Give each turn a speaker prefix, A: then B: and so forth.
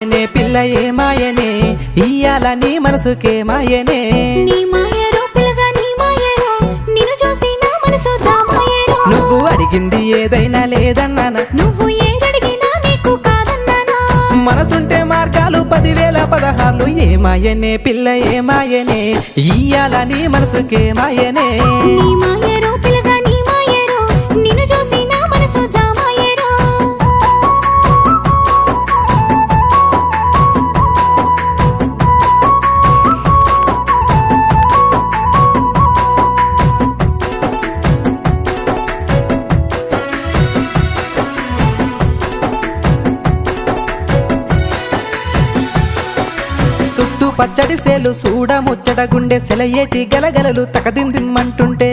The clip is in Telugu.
A: నే పిల్ల ఏ మాయనే ఇయ్యాల నీ మనసుకే మాయనే
B: నీ మాయరో పిల్లగా నీ మాయరో నిన్ను చూసి నా మనసు జామాయరో
A: నువ్వు అడిగింది ఏదైనా లేదన్నానా
B: నువ్వు ఏదడిగినా నీకు కాదన్నానా
A: మనసుంటే మార్గాలు 10,000 16 ఏ మాయనే పిల్ల ఏ మాయనే ఇయ్యాల నీ మనసుకే మాయనే
B: నీ మాయరో పిల్లగా నీ మాయరో నిన్ను చూసి నా మనసు జామాయరో
A: చుట్టూ పచ్చడి సేలు చూడ ముచ్చట గుండె సెలయేటి గలగలలు తకదిందిమ్మంటుంటే